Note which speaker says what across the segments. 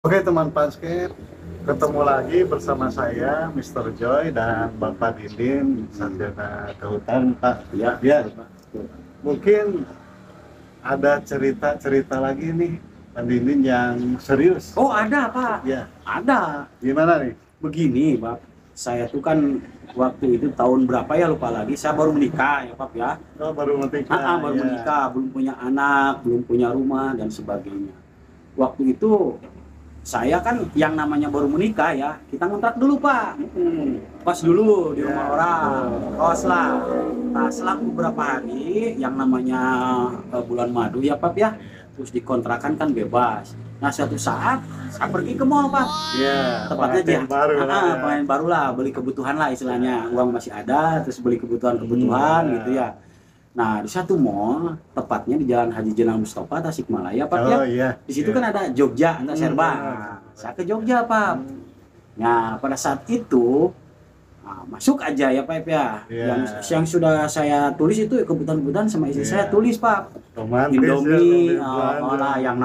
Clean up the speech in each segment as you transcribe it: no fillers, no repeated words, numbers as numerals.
Speaker 1: Oke teman basket, ketemu lagi bersama saya Mr. Joy dan Bapak Didin Sarjana Kehutanan Pak. Ya, mungkin ada cerita-cerita lagi nih Pak Didin yang serius.
Speaker 2: Oh ada Pak,
Speaker 1: Ya,
Speaker 2: ada.
Speaker 1: gimana nih?
Speaker 2: Begini Pak, saya tuh kan waktu itu tahun berapa ya lupa lagi. Saya baru menikah ya Pak ya.
Speaker 1: Oh, baru menikah.
Speaker 2: Baru
Speaker 1: Ya.
Speaker 2: menikah, belum punya anak, belum punya rumah dan sebagainya. Waktu itu saya kan yang namanya baru menikah ya, kita ngontrak dulu Pak. Kos dulu di rumah
Speaker 1: Ya,
Speaker 2: orang, kos lah. Nah selang beberapa hari yang namanya bulan madu ya Pak ya, terus dikontrakan kan bebas. Nah suatu saat saya pergi ke mall Pak,
Speaker 1: Ya,
Speaker 2: tepatnya dia
Speaker 1: pengantin baru lah ya.
Speaker 2: pengen baru lah, beli kebutuhan lah istilahnya, uang masih ada terus beli kebutuhan
Speaker 1: Ya.
Speaker 2: gitu ya. Nah di satu mall, tepatnya di Jalan Haji Jenderal Mustafa Tasikmalaya Pak ya,
Speaker 1: Oh iya.
Speaker 2: di situ
Speaker 1: Ya.
Speaker 2: kan ada Jogja atau Serba. Nah, saya ke Jogja Pak. Nah pada saat itu masuk aja ya Pak ya.
Speaker 1: Ya.
Speaker 2: Yang sudah saya tulis itu kebutuhan-kebutuhan sama istri saya tulis Pak.
Speaker 1: Romantis
Speaker 2: Indomie,
Speaker 1: ya,
Speaker 2: lah yang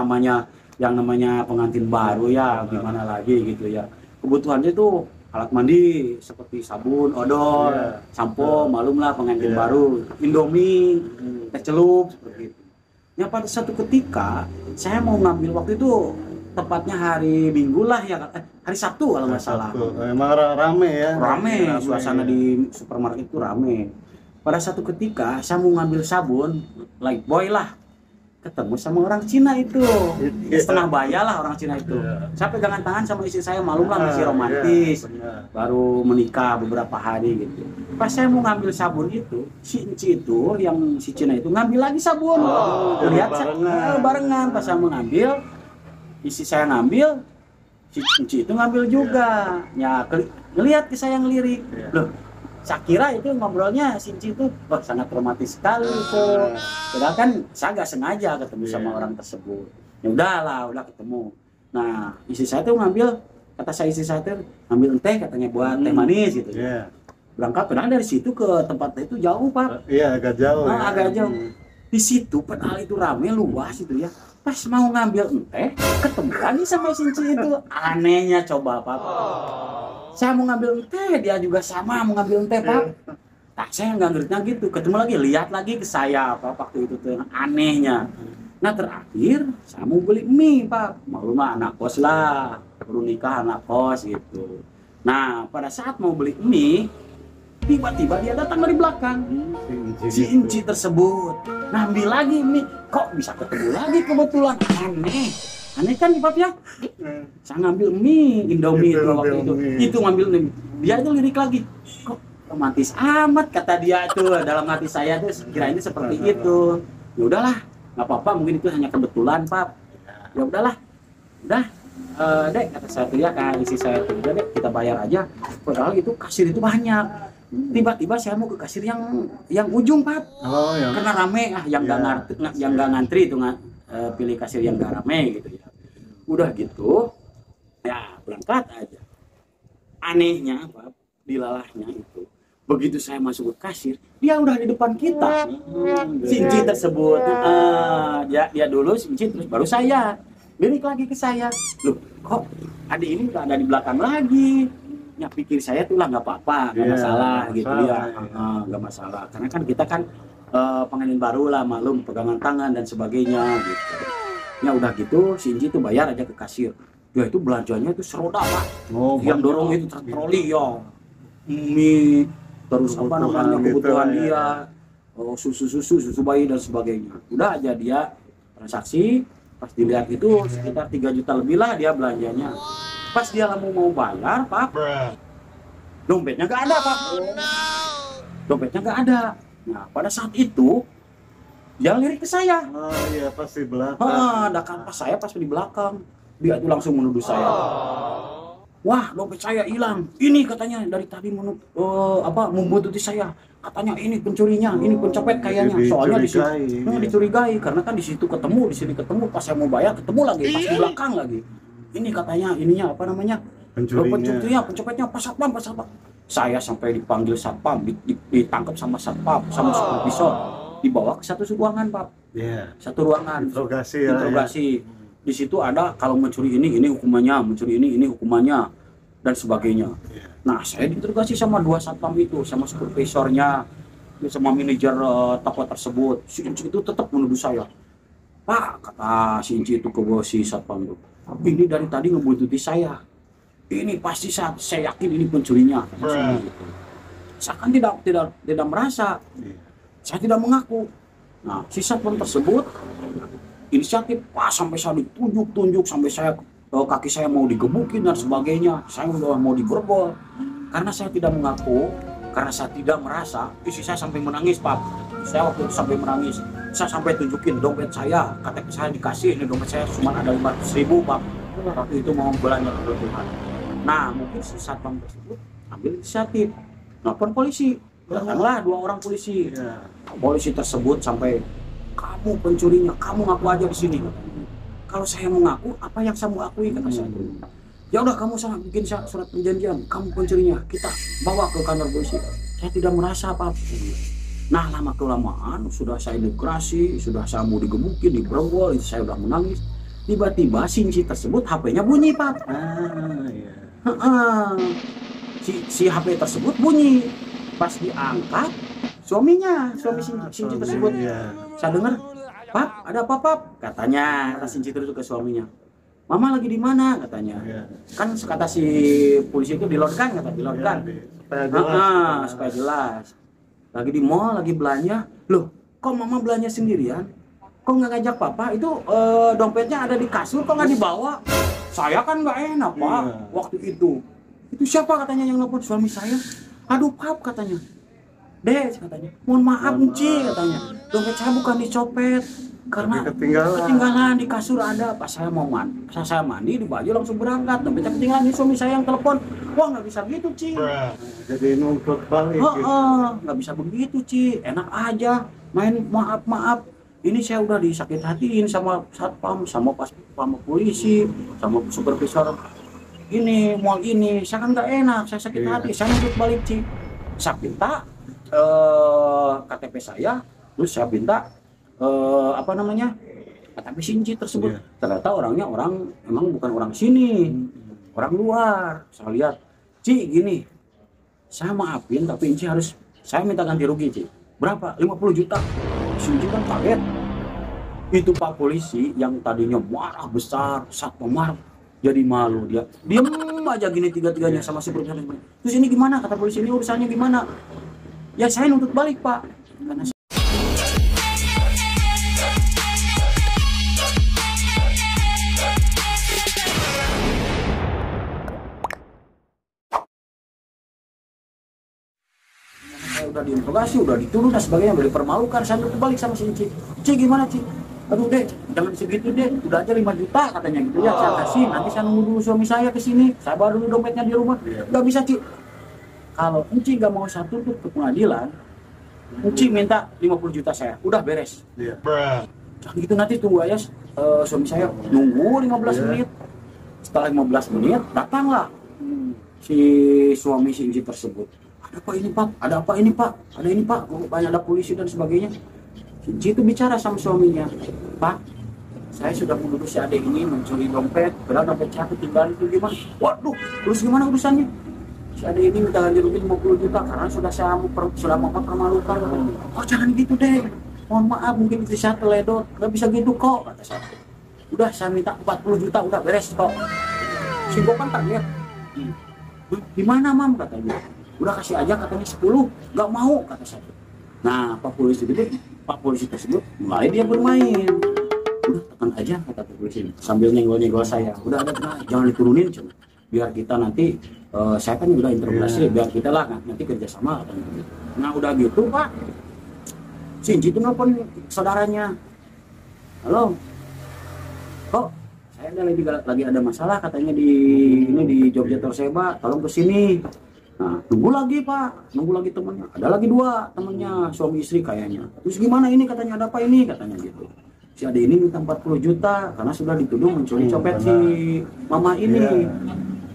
Speaker 2: namanya pengantin baru ya, gimana lagi gitu ya. Kebutuhannya itu alat mandi seperti sabun, odol,
Speaker 1: Iya.
Speaker 2: sampo, malum lah pengantin
Speaker 1: Iya.
Speaker 2: baru, Indomie, teh celup seperti itu. Ya pada satu ketika saya mau ngambil waktu itu tepatnya hari Minggu lah ya, hari Sabtu kalau nggak salah.
Speaker 1: Emang rame ya.
Speaker 2: Rame, suasana di supermarket itu rame. Pada satu ketika saya mau ngambil sabun, Lifebuoy lah, ketemu sama orang Cina itu, setengah bayar lah orang Cina itu.
Speaker 1: Iya.
Speaker 2: Saya pegangan tangan sama istri saya, malum lah masih
Speaker 1: Ah,
Speaker 2: romantis,
Speaker 1: iya, benar.
Speaker 2: baru menikah beberapa hari gitu. Pas saya mau ngambil sabun itu, si Enci itu, yang si Cina itu ngambil lagi sabun.
Speaker 1: jadi
Speaker 2: Lihat
Speaker 1: barengan.
Speaker 2: barengan. Pas saya mau ngambil, istri saya ngambil, si Enci itu ngambil juga. Ya ngelihat ke saya ngelirik.
Speaker 1: Iya.
Speaker 2: Loh, saya kira itu ngobrolnya si Enci itu sangat romantis sekali itu. Padahal kan saya nggak sengaja ketemu sama
Speaker 1: Iya.
Speaker 2: orang tersebut. Ya udahlah, udah ketemu. Nah, istri saya tuh ngambil, kata saya istri saya tuh ngambil teh katanya buat teh manis gitu.
Speaker 1: Iya.
Speaker 2: Berangkat padahal dari situ ke tempat itu jauh Pak.
Speaker 1: Iya, agak jauh ya.
Speaker 2: Agak jauh. Di situ padahal itu rame luas itu ya. Pas mau ngambil teh, ketemu lagi sama si Enci itu. Anehnya coba Pak. Saya mau ngambil teh, dia juga sama mau ngambil teh Pak. Tak, saya nggak ngerti gitu. Ketemu lagi, lihat lagi ke saya Pak waktu itu tuh anehnya. Nah terakhir saya mau beli mie Pak. Mau rumah anak kos lah, baru nikah anak kos gitu. Nah pada saat mau beli mie, tiba-tiba dia datang dari belakang. Si Inci tersebut ngambil lagi mie, kok bisa ketemu lagi kebetulan, aneh kan Pak ya. Saya ngambil mie Indomie itu waktu itu ngambil mie, dia itu lirik lagi, kok romantis amat kata dia itu. Dalam hati saya tuh kirain seperti itu. Ya udahlah, nggak apa-apa, mungkin itu hanya kebetulan Pak. Ya udahlah, udah dek kata saya tuh ya, kayak isi saya tuh, udah dek kita bayar aja. Padahal itu kasir itu banyak. Tiba-tiba saya mau ke kasir yang ujung Pak,
Speaker 1: Oh, yang
Speaker 2: karena rame yang nggak ngantri, yang nggak ngantri itu pilih kasir yang nggak rame gitu ya. Udah gitu ya berangkat aja. Anehnya Pak, dilalahnya itu begitu saya masuk ke kasir, dia udah di depan kita. Sinci tersebut, dia dulu Sinci, terus baru saya. Lirik lagi ke saya, loh kok adik ini udah ada di belakang lagi. Ya pikir saya tuh lah nggak apa-apa, nggak
Speaker 1: Iya,
Speaker 2: masalah
Speaker 1: nggak
Speaker 2: gitu
Speaker 1: masalah,
Speaker 2: ya,
Speaker 1: iya.
Speaker 2: nggak masalah. Karena kan kita kan pengantin baru lah, malum pegangan tangan dan sebagainya gitu. Ya udah gitu, Sinci tuh bayar aja ke kasir. Ya itu belanjanya itu seroda Pak.
Speaker 1: Oh,
Speaker 2: Yang dorong itu troli ya, mie, terus apa namanya kebutuhan
Speaker 1: gitu,
Speaker 2: dia, susu bayi dan sebagainya. Udah aja dia transaksi, pas dilihat itu sekitar 3 juta lebih lah dia belanjanya. Pas dia mau bayar Pak, dompetnya nggak ada Pak. Dompetnya nggak ada. Nah pada saat itu dia lirik ke saya.
Speaker 1: Oh iya, pasti belakang.
Speaker 2: Ada kan pas saya pas di belakang, dia itu langsung menuduh saya. Wah, dompet saya hilang. Ini katanya dari tadi membuntuti saya. Katanya ini pencurinya, ini pencopet kayaknya. Soalnya dicurigai karena kan di situ ketemu, di sini ketemu. Pas saya mau bayar ketemu lagi, pas di belakang lagi. Ini katanya ininya apa namanya? Pencurinya, pencopetnya pas satpam. Saya sampai dipanggil satpam, ditangkap sama satpam, sama supervisor, dibawa ke satu ruangan Pak.
Speaker 1: Iya.
Speaker 2: Satu ruangan.
Speaker 1: Interogasi ya.
Speaker 2: Interogasi. di situ ada kalau mencuri ini hukumannya, mencuri ini hukumannya dan sebagainya. Nah, saya diinterogasi sama 2 satpam itu, sama supervisornya, sama manajer toko tersebut. Si Inci itu tetap menuduh saya. Pak, kata si Inci itu ke si satpam itu, ini dari tadi ngebuntuti saya. Ini pasti saya yakin ini pencurinya. Saya kan tidak merasa, saya tidak mengaku. Nah, si satpam tersebut inisiatif, Pak, sampai saya ditunjuk sampai saya kaki saya mau digebukin dan sebagainya. Saya udah mau digerbol karena saya tidak mengaku, karena saya tidak merasa. Istri saya sampai menangis, Pak. Saya waktu itu sampai menangis. Saya sampai tunjukin dompet saya, KTP saya dikasih. Ini dompet saya cuma ada 500.000, Pak. Waktu itu mau belanja kebutuhan. Nah, mungkin si satpam tersebut ambil inisiatif, nelfon polisi. Datanglah 2 orang polisi. Polisi tersebut sampai, kamu pencurinya, kamu ngaku aja di sini. Kalau saya mau ngaku, apa yang saya mau akui, kata saya. Ya udah, kamu sama bikin surat perjanjian, kamu pencurinya, kita bawa ke kantor polisi. Saya tidak merasa apa-apa. Nah, lama kelamaan sudah saya integrasi, sudah saya mau digebukin, dibergol, saya udah menangis. Tiba-tiba Sinci tersebut HP-nya bunyi, Pak. Si HP tersebut bunyi. Pas diangkat, suami Sinci tersebut. Saya dengar, Pap, ada apa, Pap? Katanya, kata Sinci itu ke suaminya. Mama lagi di mana? Katanya. Kan kata si polisi itu dilonkan, kata dilonkan. Supaya jelas. Lagi di mall, lagi belanja. Loh, kok Mama belanja sendirian? Kok nggak ngajak Papa? Itu dompetnya ada di kasur, kok nggak dibawa? Saya kan nggak enak, Pak, waktu itu. Itu siapa katanya yang nelfon? Suami saya. Aduh, Pap, katanya. Dek, katanya. Mohon maaf, Enci, katanya. Dompet saya bukan dicopet. Karena ketinggalan di kasur ada. Pas saya mau mandi di baju langsung berangkat. Dompetnya ketinggalan, ini suami saya yang telepon. Wah, nggak bisa gitu, Ci.
Speaker 1: Jadi nuntut balik.
Speaker 2: Nggak bisa begitu, Ci. Enak aja. Main maaf. Ini saya udah disakit hatiin sama satpam, sama polisi, sama supervisor. Ini mall ini, saya kan nggak enak, saya sakit hati, saya nuntut balik, Ci. Saya minta KTP saya, terus saya minta KTP Sinci tersebut. Ternyata orangnya emang bukan orang sini, orang luar. Saya lihat, Ci, gini, saya maafin tapi Inci harus, saya minta ganti rugi, Ci. Berapa? 50 juta. Sinci kan kaget. Itu Pak polisi yang tadinya marah besar, satpam marah, jadi malu dia. Diam aja gini tiga-tiganya sama supervisor. Terus ini gimana? Kata polisi, ini urusannya gimana? Ya saya nuntut balik, Pak. Karena saya udah diinterogasi, udah dituduh dan sebagainya, udah dipermalukan, saya nuntut balik sama si Ci. Ci, gimana, Ci? Aduh, Dek, jangan segitu, Dek. Udah aja 5 juta katanya gitu ya. Saya kasih, nanti saya nunggu dulu suami saya ke sini. Saya bawa dulu dompetnya di rumah. Nggak bisa, Ci. Kalau Enci nggak mau saya tuntut ke pengadilan, Enci minta 50 juta saya. Udah beres. Jangan gitu, nanti tunggu aja suami saya. Nunggu 15 menit. Setelah 15 menit, datanglah si suami si Enci tersebut. Ada apa ini, Pak? Ada apa ini, Pak? Ada ini, Pak. Banyak ada polisi dan sebagainya. Sinci itu bicara sama suaminya, Pak, saya sudah menuduh si adik ini mencuri dompet, padahal dompet saya ketinggalan, itu gimana? Waduh, terus gimana urusannya? Si adik ini minta ganti rugi 50 juta karena sudah mempermalukan. Oh, jangan gitu, deh. Mohon maaf, mungkin istri saya teledor, nggak bisa gitu kok, kata saya. Udah, saya minta 40 juta, udah beres kok. Si Bo kan kaget. Gimana, Mam, katanya. Udah kasih aja, katanya 10, nggak mau, kata saya. Nah, Pak polisi tersebut mulai dia bermain. Udah, tekan aja, kata Pak polisi sambil nyenggol-nyenggol saya. Udah ada, jangan diturunin, cuma biar kita nanti saya kan udah interogasi, biar kita lah nanti kerjasama, katanya. Nah, udah gitu, Pak, Sinci itu nelfon saudaranya. Halo, kok saya lagi ada masalah katanya di Jogja Torseba, tolong kesini. Nah, nunggu lagi, Pak, nunggu lagi temennya. Ada lagi 2 temennya, suami istri kayaknya. Terus gimana ini, katanya ada apa ini, katanya gitu. Si adik ini minta 40 juta karena sudah dituduh mencuri copet si mama ini.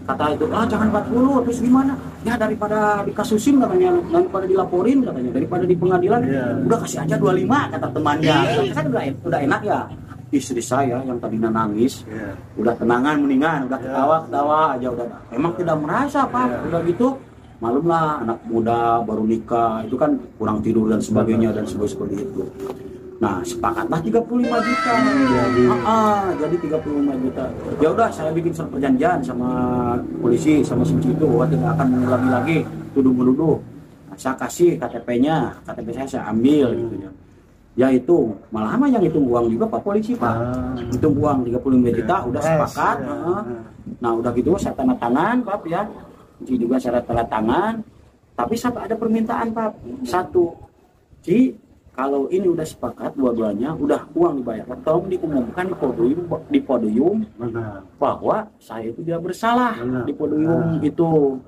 Speaker 2: Kata itu, jangan 40, terus gimana? Ya daripada dikasusin katanya, daripada dilaporin katanya, daripada di pengadilan, udah kasih aja 25, kata temannya. Kan udah enak ya. istri saya yang tadinya nangis,
Speaker 1: Iya.
Speaker 2: udah tenangan mendingan, udah
Speaker 1: Ya.
Speaker 2: ketawa aja udah. Emang tidak merasa Pak,
Speaker 1: Ya.
Speaker 2: udah gitu. Malum lah anak muda baru nikah itu kan kurang tidur dan sebagainya dan seperti itu. Nah sepakatlah 35 juta. Jadi 35 juta. Ya udah saya bikin surat perjanjian sama polisi sama si itu bahwa tidak akan mengulangi lagi tuduh-menuduh. Nah, saya kasih KTP-nya, KTP saya ambil gitu ya. Ya itu malah yang hitung uang juga Pak polisi Pak. Hitung uang 35 juta udah sepakat. Nah udah gitu saya tanda tangan Pak ya. Ci juga saya tanda tangan. Tapi sampai ada permintaan Pak. Satu, Ci kalau ini udah sepakat dua-duanya, udah uang dibayar, tolong diumumkan di podium
Speaker 1: Benar.
Speaker 2: bahwa saya itu tidak bersalah.
Speaker 1: Benar.
Speaker 2: Di podium itu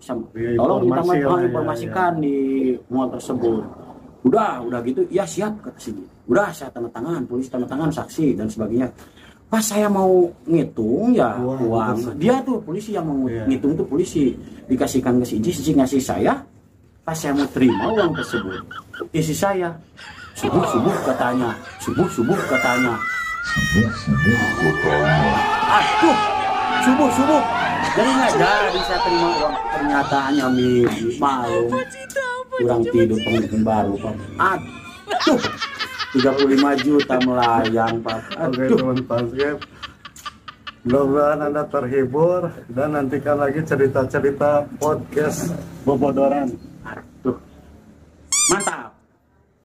Speaker 2: tolong informasikan di mall tersebut. Udah gitu, ya siap kata sini. Udah saya tanda tangan, polisi tanda tangan, saksi dan sebagainya. Pas saya mau ngitung ya uang, dia tuh polisi yang mau ngitung tuh polisi dikasihkan ke si ngasih saya. Pas saya mau terima uang tersebut, isi saya subuh katanya. Aduh, subuh. Jadi nggak jadi saya terima uang. Tenyataannya malu. Kurang tidur pengantin baru Pak. Aduh, 35 juta melayang Pak.
Speaker 1: Oke
Speaker 2: Aduh.
Speaker 1: teman Pasgep, mudah-mudahan Anda terhibur dan nantikan lagi cerita-cerita podcast Bobodoran.
Speaker 2: Aduh, mantap.